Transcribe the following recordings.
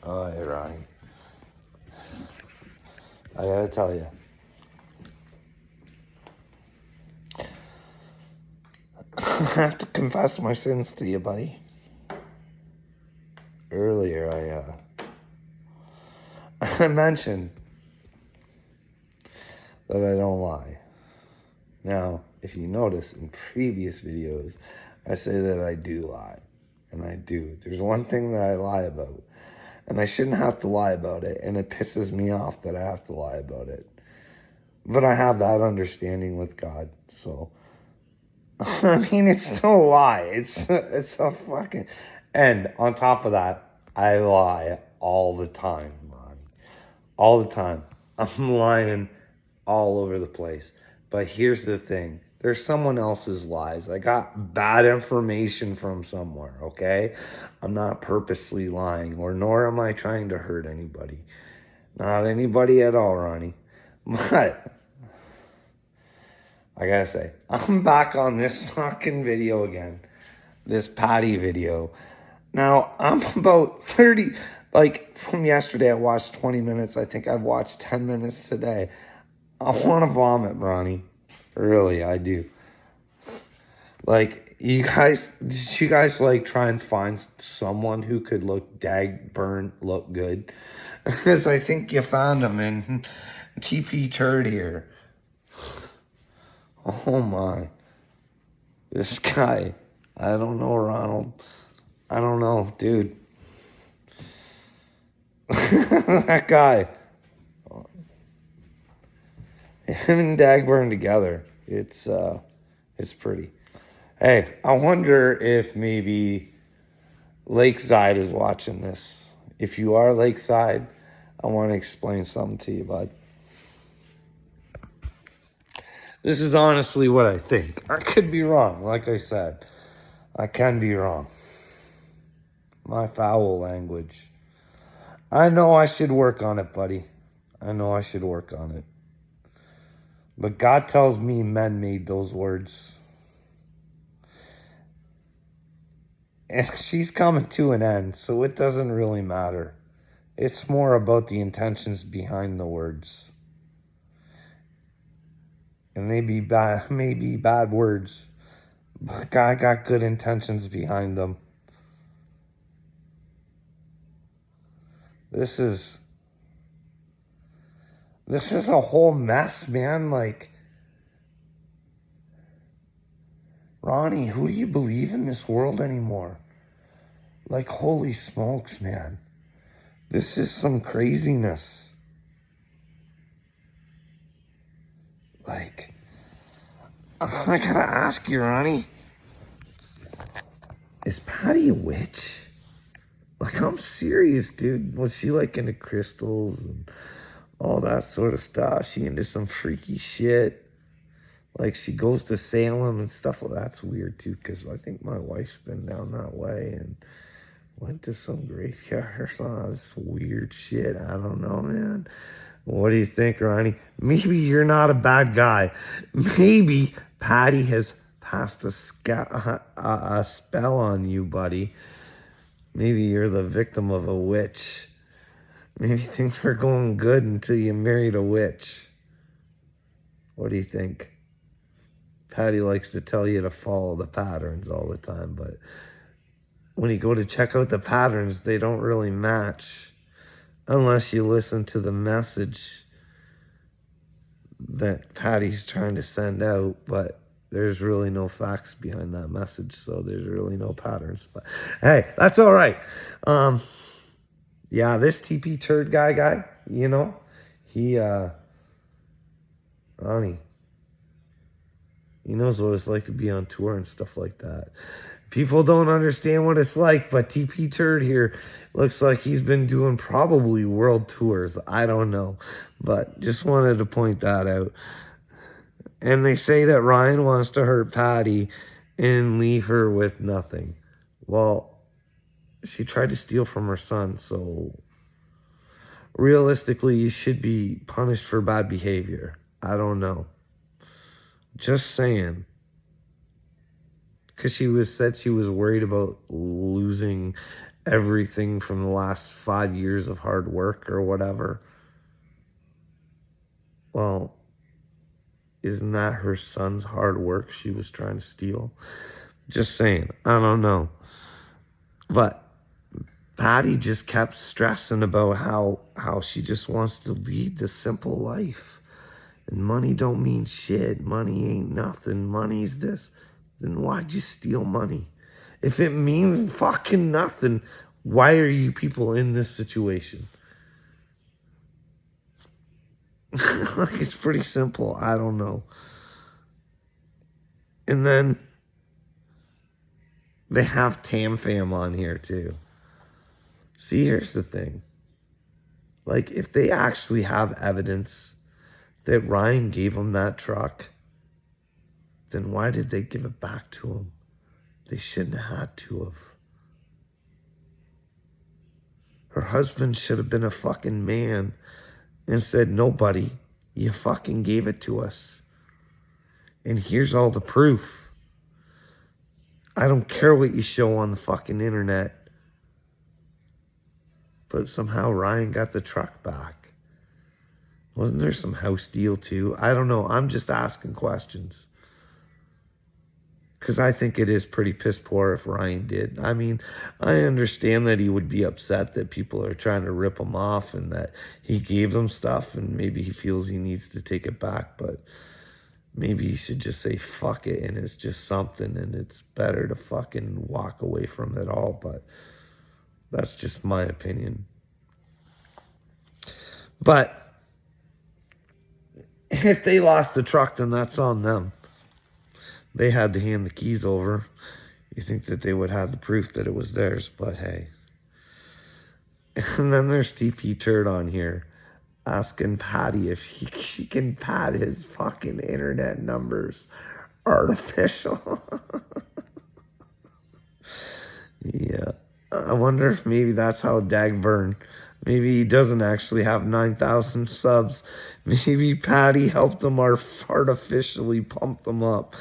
Oh, hey, Ronnie. I gotta tell you. I have to confess my sins to you, buddy. Earlier, I mentioned that I don't lie. Now, if you notice in previous videos, I say that I do lie. And I do. There's one thing that I lie about. And I shouldn't have to lie about it. And it pisses me off that I have to lie about it. But I have that understanding with God. So, I mean, it's still a lie. It's a fucking... And on top of that, I lie all the time, Ronnie. All the time. I'm lying all over the place. But here's the thing. There's someone else's lies. I got bad information from somewhere, okay? I'm not purposely lying, or nor am I trying to hurt anybody. Not anybody at all, Ronnie. But I gotta say, I'm back on this fucking video again. This Patty video. Now, I'm about 30, like from yesterday I watched 20 minutes. I think I've watched 10 minutes today. I want to vomit, Ronnie. Really, I do. Like, did you guys like try and find someone who could look look good? Because I think you found him in TP Turd here. Oh my. This guy. I don't know, Ronald. I don't know, dude. That guy. Him and Dagburn together. It's pretty. Hey, I wonder if maybe Lakeside is watching this. If you are Lakeside, I want to explain something to you, bud. This is honestly what I think. I could be wrong, like I said. I can be wrong. My foul language. I know I should work on it, buddy. I know I should work on it. But God tells me men made those words. And she's coming to an end, so it doesn't really matter. It's more about the intentions behind the words. And they be bad, maybe bad words, but God got good intentions behind them. This is a whole mess, man. Like, Ronnie, who do you believe in this world anymore? Like, holy smokes, man. This is some craziness. Like, I gotta ask you, Ronnie. Is Patty a witch? Like, I'm serious, dude. Was she like into crystals and all that sort of stuff? She into some freaky shit? Like, she goes to Salem and stuff. Well, that's weird, too, because I think my wife's been down that way and went to some graveyard or something. This weird shit. I don't know, man. What do you think, Ronnie? Maybe you're not a bad guy. Maybe Patty has passed a spell on you, buddy. Maybe you're the victim of a witch. Maybe things were going good until you married a witch. What do you think? Patty likes to tell you to follow the patterns all the time, but when you go to check out the patterns, they don't really match unless you listen to the message that Patty's trying to send out, but there's really no facts behind that message, so there's really no patterns. But hey, that's all right. Yeah, this TP Turd guy, you know, he, Ronnie, he knows what it's like to be on tour and stuff like that. People don't understand what it's like, but TP Turd here looks like he's been doing probably world tours. I don't know, but just wanted to point that out. And they say that Ryan wants to hurt Patty and leave her with nothing. Well, she tried to steal from her son, so realistically, you should be punished for bad behavior. I don't know. Just saying. Because she said she was worried about losing everything from the last 5 years of hard work or whatever. Well, isn't that her son's hard work she was trying to steal? Just saying. I don't know. But Patty just kept stressing about how she just wants to lead the simple life. And money don't mean shit. Money ain't nothing. Money's this. Then why'd you steal money? If it means fucking nothing, why are you people in this situation? Like, it's pretty simple. I don't know. And then they have Tam Fam on here too. See, here's the thing. Like, if they actually have evidence that Ryan gave him that truck, then why did they give it back to him? They shouldn't have had to have. Her husband should have been a fucking man and said, no, buddy, you fucking gave it to us. And here's all the proof. I don't care what you show on the fucking internet. But somehow Ryan got the truck back. Wasn't there some house deal too? I don't know. I'm just asking questions. Because I think it is pretty piss poor if Ryan did. I mean, I understand that he would be upset that people are trying to rip him off and that he gave them stuff and maybe he feels he needs to take it back. But maybe he should just say fuck it and it's just something and it's better to fucking walk away from it all. But that's just my opinion. But if they lost the truck, then that's on them. They had to hand the keys over. You think that they would have the proof that it was theirs, but hey. And then there's TP Turd on here asking Patty if she can pad his fucking internet numbers artificial. Yeah. I wonder if maybe that's how Dagburn, maybe he doesn't actually have 9,000 subs. Maybe Patty helped him artificially pump them up.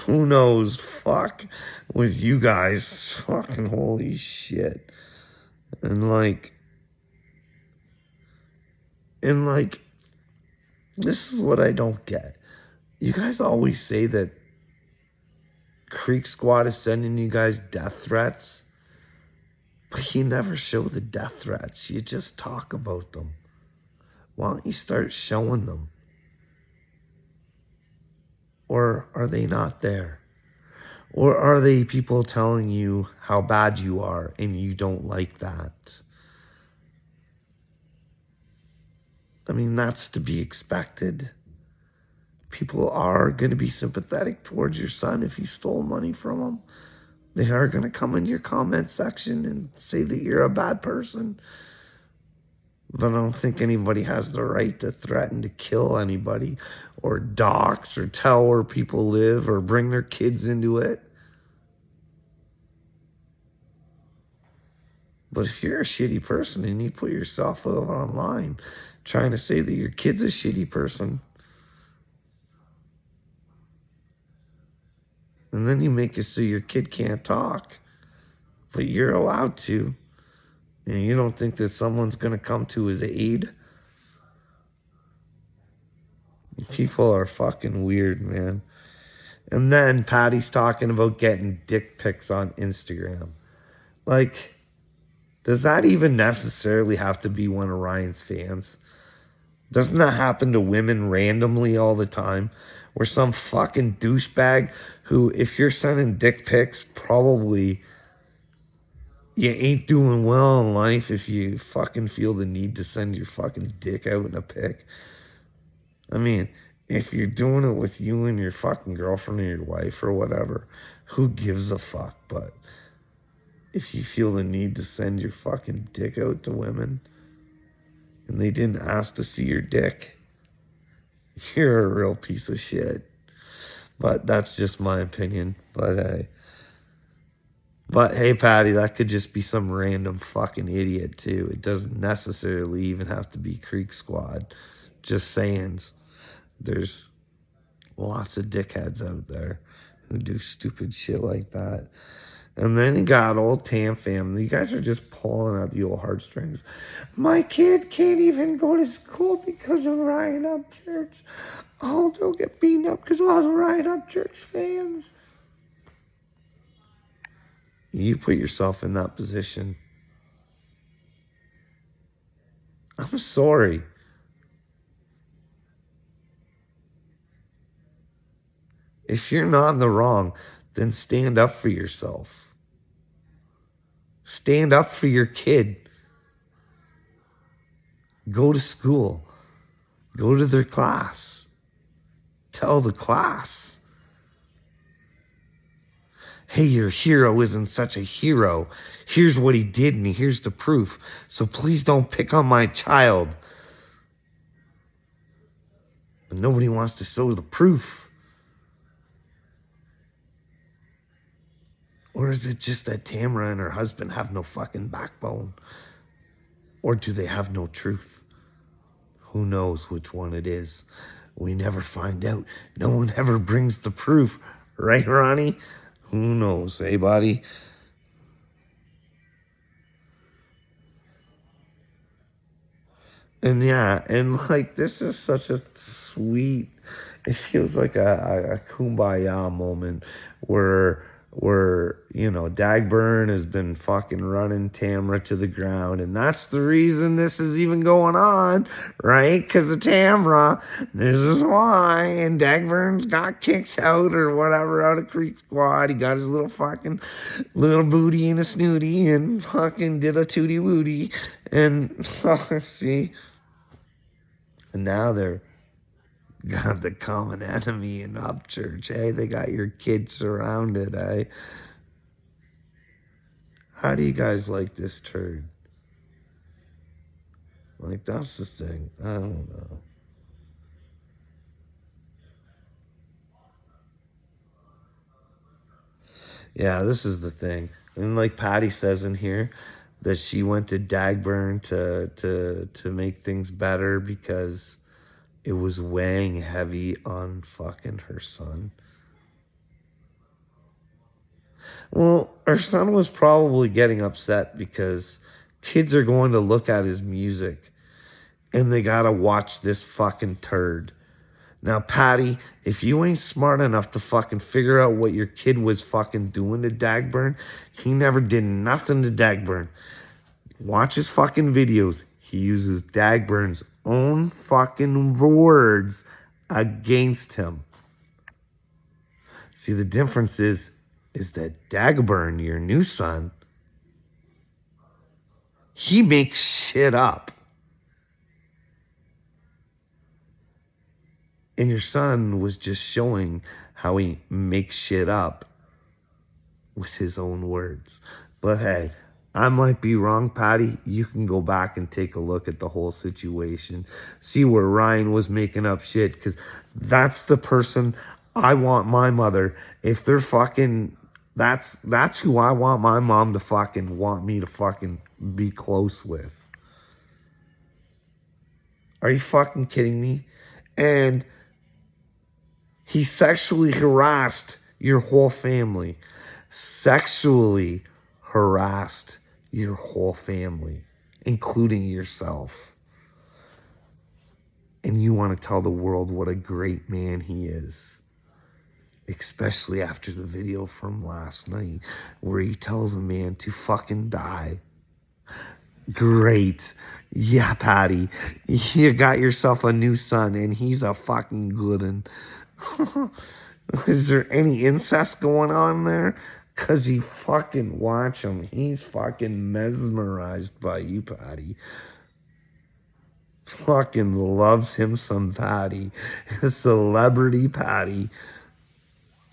Who knows? Fuck with you guys. Fucking holy shit. And like, this is what I don't get. You guys always say that Creek Squad is sending you guys death threats. But you never show the death threats. You just talk about them. Why don't you start showing them? Or are they not there? Or are they people telling you how bad you are and you don't like that? I mean, that's to be expected. People are going to be sympathetic towards your son if you stole money from him. They are going to come in your comment section and say that you're a bad person. But I don't think anybody has the right to threaten to kill anybody or dox or tell where people live or bring their kids into it. But if you're a shitty person and you put yourself out online trying to say that your kid's a shitty person, and then you make it so your kid can't talk, but you're allowed to, and you don't think that someone's going to come to his aid. People are fucking weird, man. And then Patty's talking about getting dick pics on Instagram. Like, does that even necessarily have to be one of Ryan's fans? Doesn't that happen to women randomly all the time? Where some fucking douchebag who, if you're sending dick pics, probably you ain't doing well in life if you fucking feel the need to send your fucking dick out in a pic. I mean, if you're doing it with you and your fucking girlfriend or your wife or whatever, who gives a fuck? But if you feel the need to send your fucking dick out to women and they didn't ask to see your dick, you're a real piece of shit. But that's just my opinion. But hey, Patty, that could just be some random fucking idiot too. It doesn't necessarily even have to be Creek Squad. Just saying. There's lots of dickheads out there who do stupid shit like that. And then you got old Tam Fam. You guys are just pulling at the old heartstrings. My kid can't even go to school because of Riot Up Church. Oh, they'll get beaten up because all the Riot Up Church fans. You put yourself in that position. I'm sorry. If you're not in the wrong, then stand up for yourself. Stand up for your kid. Go to school. Go to their class. Tell the class, hey, your hero isn't such a hero. Here's what he did and here's the proof. So please don't pick on my child. But nobody wants to show the proof. Or is it just that Tamara and her husband have no fucking backbone? Or do they have no truth? Who knows which one it is? We never find out. No one ever brings the proof. Right, Ronnie? Who knows, eh, buddy? And yeah, and like this is such a sweet, it feels like a kumbaya moment where you know Dagburn has been fucking running Tamra to the ground, and that's the reason this is even going on, right? Because of Tamra. This is why. And Dagburn's got kicked out or whatever out of Creek Squad. He got his little fucking little booty and a snooty and fucking did a tooty wooty, and see. And now they're got the common enemy in Upchurch, eh? They got your kids surrounded, eh? How do you guys like this turd? Like, that's the thing. I don't know. Yeah, this is the thing. And like Patty says in here, that she went to Dagburn to make things better because it was weighing heavy on fucking her son. Well, her son was probably getting upset because kids are going to look at his music and they gotta watch this fucking turd. Now, Patty, if you ain't smart enough to fucking figure out what your kid was fucking doing to Dagburn, he never did nothing to Dagburn. Watch his fucking videos. He uses Dagburn's own fucking words against him. See, the difference is that Dagburn, your new son, he makes shit up. And your son was just showing how he makes shit up with his own words. But hey, I might be wrong, Patty. You can go back and take a look at the whole situation. See where Ryan was making up shit. Because that's the person I want my mother. If they're fucking... That's who I want my mom to fucking want me to fucking be close with. Are you fucking kidding me? And he sexually harassed your whole family. Sexually harassed your whole family, including yourself. And you want to tell the world what a great man he is. Especially after the video from last night where he tells a man to fucking die. Great. Yeah, Patty. You got yourself a new son and he's a fucking good one. Is there any incest going on there? Because he fucking watch him. He's fucking mesmerized by you, Patty. Fucking loves him some Patty. Celebrity Patty.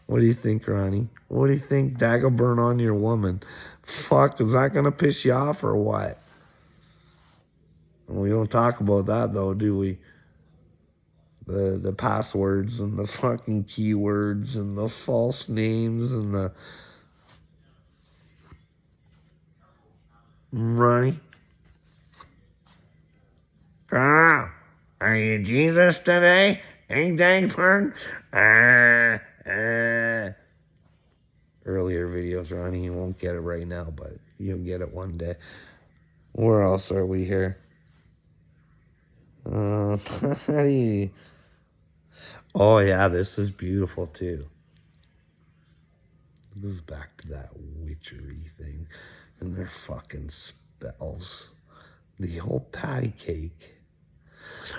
What do you think, Ronnie? What do you think? Dagobert on your woman. Fuck, is that going to piss you off or what? We don't talk about that, though, do we? The passwords and the fucking keywords and the false names and the... Ronnie? Ah, are you Jesus today? Ain't Dagburn? earlier videos, Ronnie. You won't get it right now, but you'll get it one day. Where else are we here? How do you... Oh, yeah, this is beautiful, too. It goes back to that witchery thing and their fucking spells. The whole patty cake.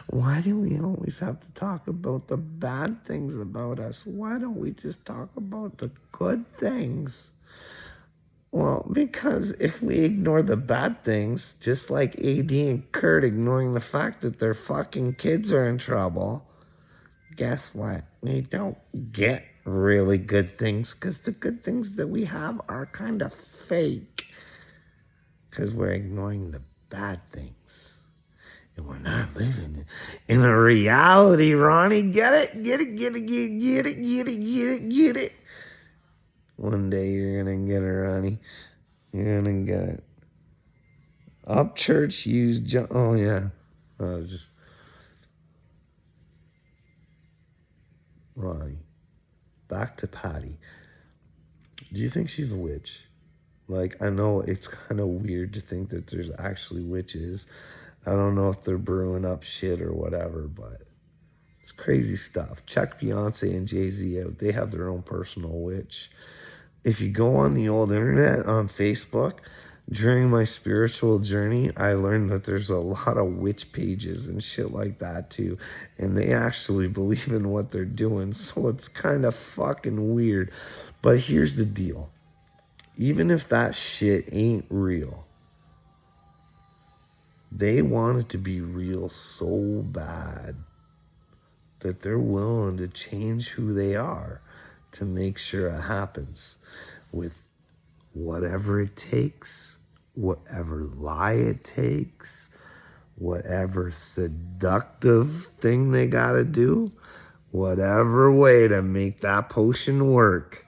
Why do we always have to talk about the bad things about us? Why don't we just talk about the good things? Well, because if we ignore the bad things, just like AD and Kurt ignoring the fact that their fucking kids are in trouble, guess what? We don't get really good things because the good things that we have are kind of fake because we're ignoring the bad things. And we're not living in a reality, Ronnie. Get it? Get it, get it, get it, get it, get it, get it, get it. One day you're going to get it, Ronnie. You're going to get it. Upchurch used... Oh, yeah. I was just... Ronnie. Back to Patty. Do you think she's a witch? Like, I know it's kind of weird to think that there's actually witches. I don't know if they're brewing up shit or whatever, but it's crazy stuff. Check Beyonce and Jay-Z out. They have their own personal witch. If you go on the old internet, on Facebook, during my spiritual journey, I learned that there's a lot of witch pages and shit like that too. And they actually believe in what they're doing. So it's kind of fucking weird. But here's the deal. Even if that shit ain't real, they want it to be real so bad that they're willing to change who they are to make sure it happens with whatever it takes, whatever lie it takes, whatever seductive thing they gotta do, whatever way to make that potion work,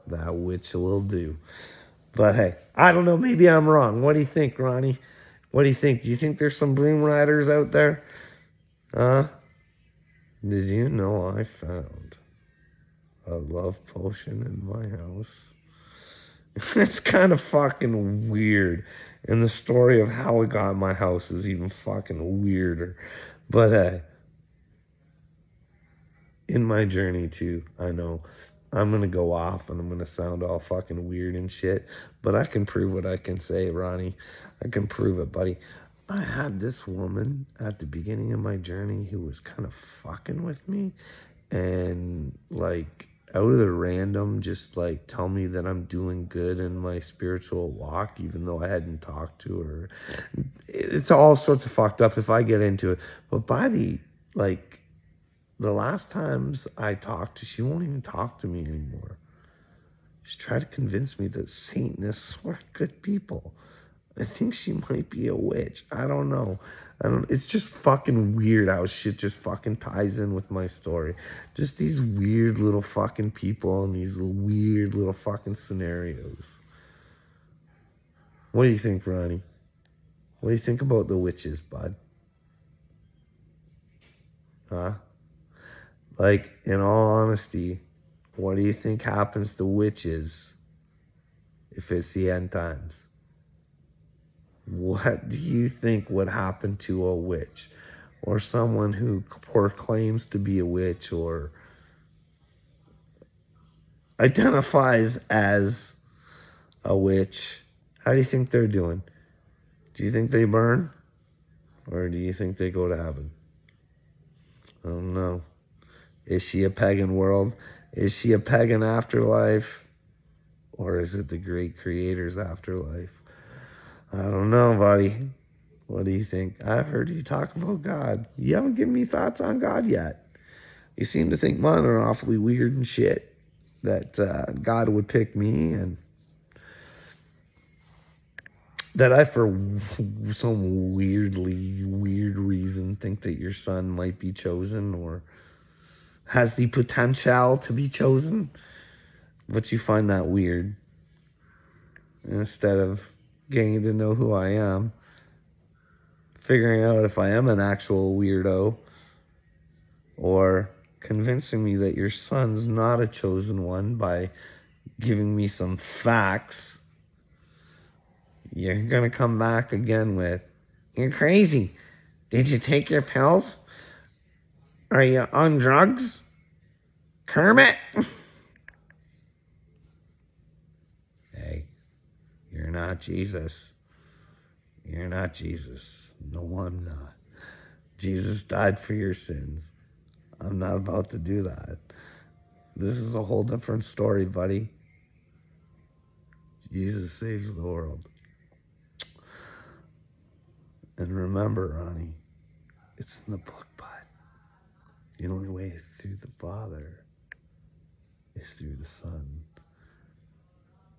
that witch will do. But hey, I don't know. Maybe I'm wrong. What do you think, Ronnie? What do you think? Do you think there's some broom riders out there? Huh? Did you know I found a love potion in my house? It's kind of fucking weird. And the story of how it got in my house is even fucking weirder. But hey, in my journey too, I know I'm going to go off and I'm going to sound all fucking weird and shit. But I can prove what I can say, Ronnie. I can prove it, buddy. I had this woman at the beginning of my journey who was kind of fucking with me. And like out of the random, just like tell me that I'm doing good in my spiritual walk, even though I hadn't talked to her. It's all sorts of fucked up if I get into it. But by the last times I talked to, she won't even talk to me anymore. She tried to convince me that Satanists were good people. I think she might be a witch. I don't know. It's just fucking weird how shit just fucking ties in with my story. Just these weird little fucking people and these weird little fucking scenarios. What do you think, Ronnie? What do you think about the witches, bud? Huh? Like, in all honesty, what do you think happens to witches if it's the end times? What do you think would happen to a witch or someone who proclaims to be a witch or identifies as a witch? How do you think they're doing? Do you think they burn or do you think they go to heaven? I don't know. Is she a pagan world? Is she a pagan afterlife? Or is it the great creator's afterlife? I don't know, buddy. What do you think? I've heard you talk about God. You haven't given me thoughts on God yet. You seem to think mine are awfully weird and shit. That God would pick me and that I, for some weird reason, think that your son might be chosen or has the potential to be chosen. But you find that weird. Instead of getting to know who I am, figuring out if I am an actual weirdo or convincing me that your son's not a chosen one by giving me some facts, you're going to come back again with, "You're crazy. Did you take your pills? Are you on drugs? Kermit?" Hey, you're not Jesus. You're not Jesus. No, I'm not. Jesus died for your sins. I'm not about to do that. This is a whole different story, buddy. Jesus saves the world. And remember, Ronnie, it's in the book, bud. The only way through the Father is through the Son.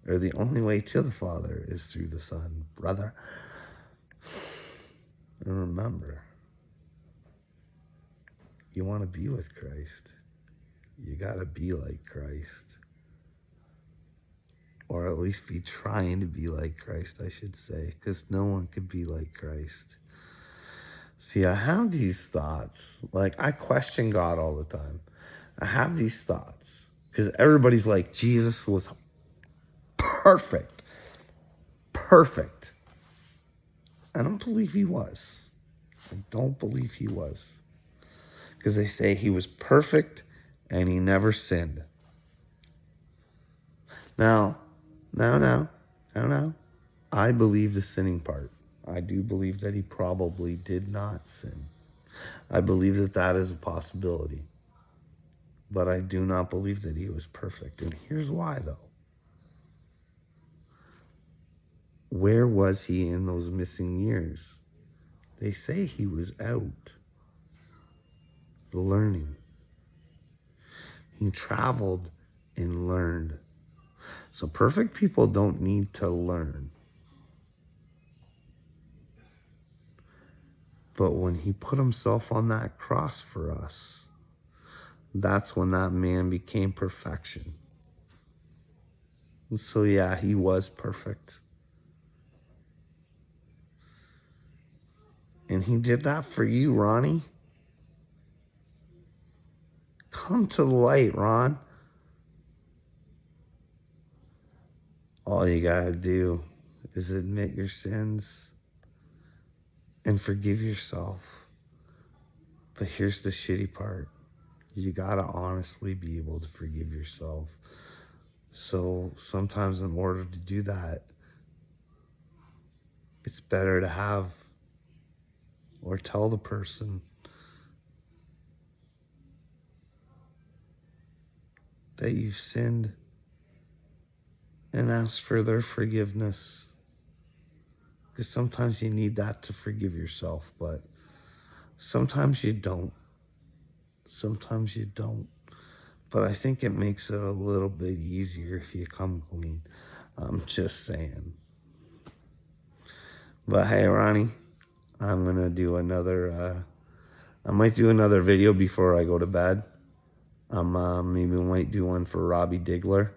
Or the only way to the Father is through the Son, brother. And remember, you want to be with Christ, you got to be like Christ. Or at least be trying to be like Christ, I should say, because no one could be like Christ. See, I have these thoughts. Like, I question God all the time. I have these thoughts because everybody's like, Jesus was perfect. Perfect. I don't believe he was. I don't believe he was. Because they say he was perfect and he never sinned. Now, I believe the sinning part. I do believe that he probably did not sin. I believe that that is a possibility. But I do not believe that he was perfect. And here's why, though. Where was he in those missing years? They say he was out learning. He traveled and learned. So perfect people don't need to learn. But when he put himself on that cross for us, that's when that man became perfection. And so yeah, he was perfect. And he did that for you, Ronnie. Come to the light, Ron. All you gotta do is admit your sins and forgive yourself. But here's the shitty part. You gotta honestly be able to forgive yourself. So sometimes in order to do that, it's better to have or tell the person that you've sinned and ask for their forgiveness. Because sometimes you need that to forgive yourself, but sometimes you don't. Sometimes you don't. But I think it makes it a little bit easier if you come clean. I'm just saying. But hey, Ronnie, I'm going to do another, I might do another video before I go to bed. Maybe might do one for Robbie Diggler.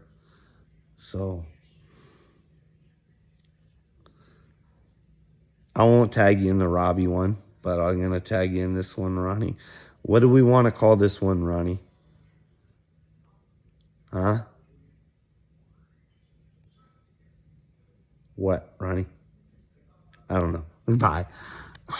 So I won't tag you in the Robbie one, but I'm going to tag you in this one, Ronnie. What do we want to call this one, Ronnie? Huh? What, Ronnie? I don't know. Bye.